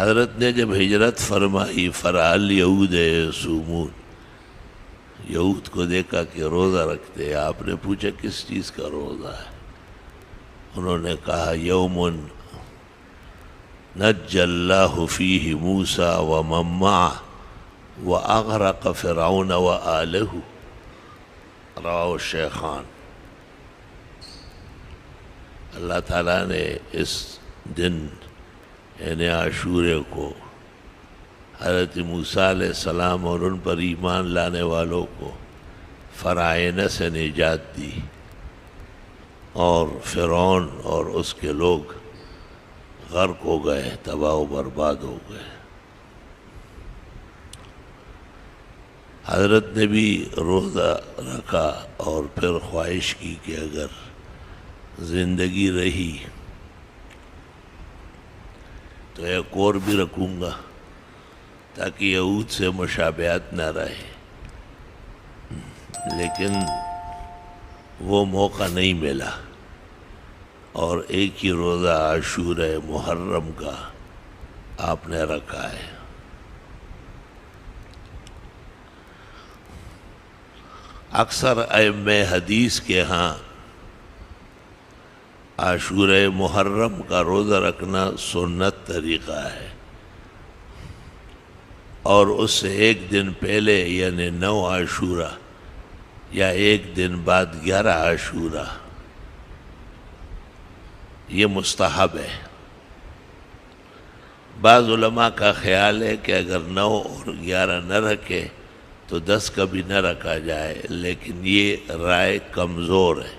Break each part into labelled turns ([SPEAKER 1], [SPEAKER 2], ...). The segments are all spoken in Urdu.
[SPEAKER 1] حضرت نے جب ہجرت فرمائی فرعل یہود یصومون، یہود کو دیکھا کہ روزہ رکھتے ہیں. آپ نے پوچھا کس چیز کا روزہ ہے؟ انہوں نے کہا یوم نجى الله فيه موسى ومن معه وأغرق فرعون وآله، رواه الشیخان. اللہ تعالیٰ نے اس دن یعنی عاشورے کو حضرت موسیٰ علیہ السلام اور ان پر ایمان لانے والوں کو فرعون سے نجات دی، اور فرعون اور اس کے لوگ غرق ہو گئے، تباہ و برباد ہو گئے. حضرت نے بھی روزہ رکھا اور پھر خواہش کی کہ اگر زندگی رہی تو ایک اور بھی رکھوں گا تاکہ یہود سے مشابہت نہ رہے، لیکن وہ موقع نہیں ملا، اور ایک ہی روزہ عاشورہ محرم کا آپ نے رکھا ہے. اکثر ائمہ حدیث کے ہاں عاشورہ محرم کا روزہ رکھنا سنت طریقہ ہے، اور اس سے ایک دن پہلے یعنی 9 عاشورہ یا ایک دن بعد 11 عاشورہ یہ مستحب ہے. بعض علماء کا خیال ہے کہ اگر 9 اور 11 نہ رکھے تو 10 کا بھی نہ رکھا جائے، لیکن یہ رائے کمزور ہے،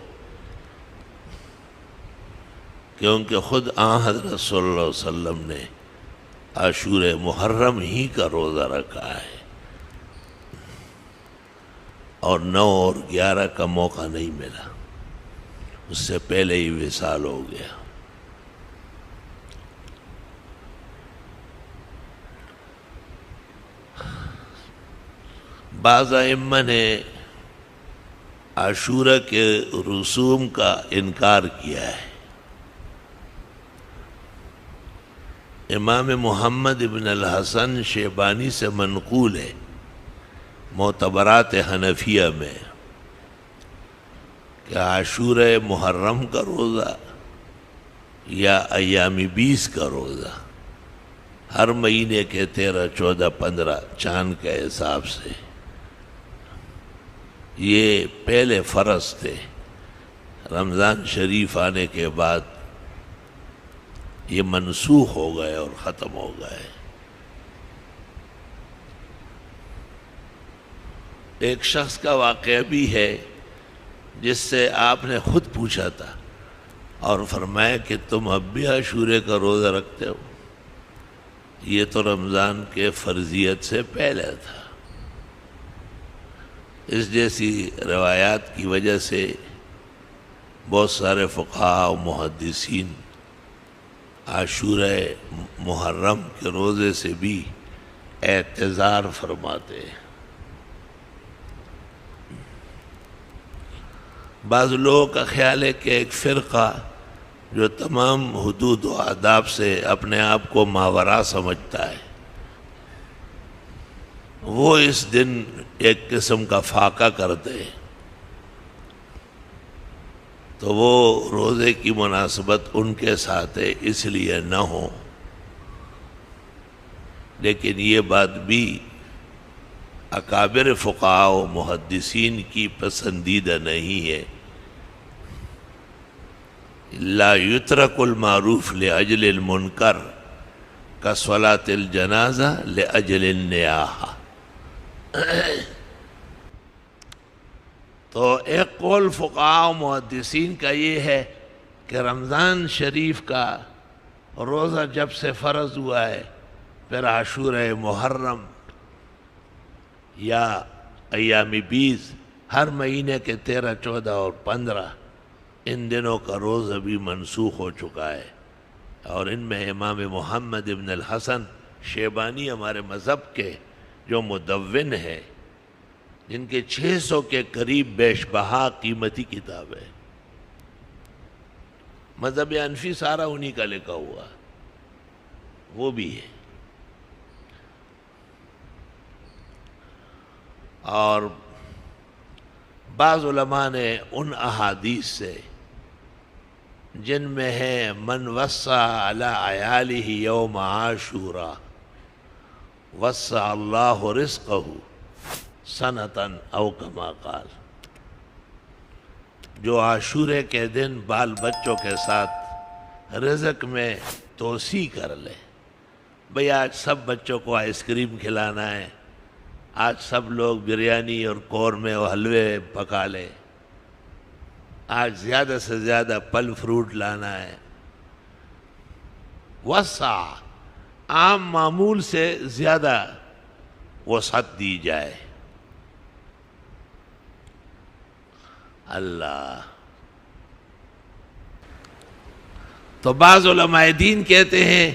[SPEAKER 1] کیونکہ خود حضرت صلی اللہ علیہ وسلم نے عاشورہ محرم ہی کا روزہ رکھا ہے، اور 9 اور 11 کا موقع نہیں ملا، اس سے پہلے ہی وصال ہو گیا. بعض ائمہ نے عاشورہ کے رسوم کا انکار کیا ہے. امام محمد ابن الحسن شیبانی سے منقول ہے معتبرات حنفیہ میں کہ عاشورہ محرم کا روزہ یا ایام 20 کا روزہ ہر مہینے کے 13، 14، 15 چاند کے حساب سے یہ پہلے فرض تھے. رمضان شریف آنے کے بعد یہ منسوخ ہو گئے اور ختم ہو گئے. ایک شخص کا واقعہ بھی ہے جس سے آپ نے خود پوچھا تھا اور فرمایا کہ تم اب بھی عاشورے کا روزہ رکھتے ہو؟ یہ تو رمضان کے فرضیت سے پہلے تھا. اس جیسی روایات کی وجہ سے بہت سارے فقہاء و محدثین عاشورہ محرم کے روزے سے بھی اعتذار فرماتے ہیں. بعض لوگوں کا خیال ہے کہ ایک فرقہ جو تمام حدود و آداب سے اپنے آپ کو ماوراء سمجھتا ہے، وہ اس دن ایک قسم کا فاقہ کرتے ہیں، تو وہ روزے کی مناسبت ان کے ساتھ ہے اس لیے نہ ہو. لیکن یہ بات بھی اکابر فقہاء و محدثین کی پسندیدہ نہیں ہے. لا یترک المعروف لأجل المنکر کصلاۃ الجنازہ لأجل النیاحہ. تو ایک قول فقہاء و محدثین کا یہ ہے کہ رمضان شریف کا روزہ جب سے فرض ہوا ہے، پھر عاشورہ محرم یا ایام 20 ہر مہینے کے 13، 14 اور 15 ان دنوں کا روزہ بھی منسوخ ہو چکا ہے. اور ان میں امام محمد ابن الحسن شیبانی ہمارے مذہب کے جو مدون ہے، جن کے 600 کے قریب بیش بہا قیمتی کتاب ہے. مذہب حنفی سارا انہی کا لکھا ہوا وہ بھی ہے. اور بعض علماء نے ان احادیث سے جن میں ہے من وسع علی عیالہ یوم عاشورا وسع اللہ رزقہ سنتاً او کما قال، جو عاشورے کے دن بال بچوں کے ساتھ رزق میں توسیع کر لے. بھئی آج سب بچوں کو آئس کریم کھلانا ہے، آج سب لوگ بریانی اور قورمے اور حلوے پکا لے، آج زیادہ سے زیادہ پھل فروٹ لانا ہے. وسع، عام معمول سے زیادہ وسعت دی جائے. اللہ. تو بعض علماء دین کہتے ہیں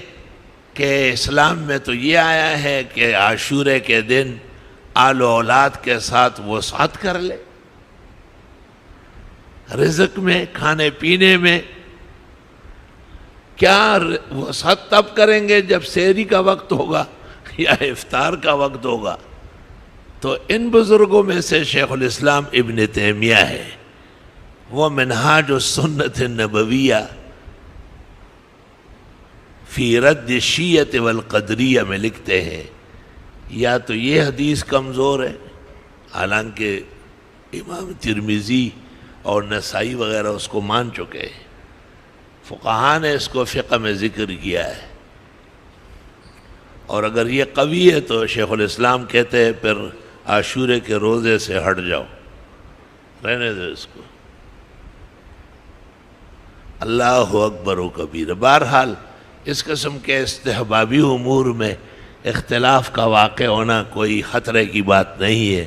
[SPEAKER 1] کہ اسلام میں تو یہ آیا ہے کہ عاشورے کے دن آل و اولاد کے ساتھ وسعت کر لے، رزق میں، کھانے پینے میں. کیا وسعت تب کریں گے جب سحری کا وقت ہوگا یا افطار کا وقت ہوگا. تو ان بزرگوں میں سے شیخ الاسلام ابن تیمیہ ہے، وہ منہاج السنت النبویہ فی رد الشیعۃ والقدریہ میں لکھتے ہیں یا تو یہ حدیث کمزور ہے، حالانکہ امام ترمذی اور نسائی وغیرہ اس کو مان چکے ہیں، فقہاء نے اس کو فقہ میں ذکر کیا ہے. اور اگر یہ قوی ہے تو شیخ الاسلام کہتے ہیں پھر عاشورے کے روزے سے ہٹ جاؤ، رہنے دو اس کو. اللہ اکبر و کبیر. بہرحال اس قسم کے استحبابی امور میں اختلاف کا واقع ہونا کوئی خطرے کی بات نہیں ہے.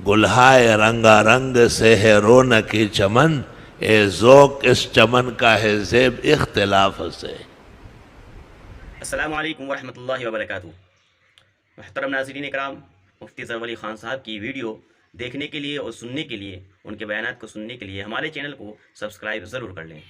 [SPEAKER 1] گلہائے رنگا رنگ سے ہے رونق چمن، اے ذوق اس چمن کا ہے زیب اختلاف سے.
[SPEAKER 2] السلام علیکم ورحمۃ اللہ وبرکاتہ. محترم ناظرین اکرام، مفتی ظفر علی خان صاحب کی ویڈیو دیکھنے کے لیے اور سننے کے لیے، ان کے بیانات کو سننے کے لیے ہمارے چینل کو سبسکرائب ضرور کر لیں.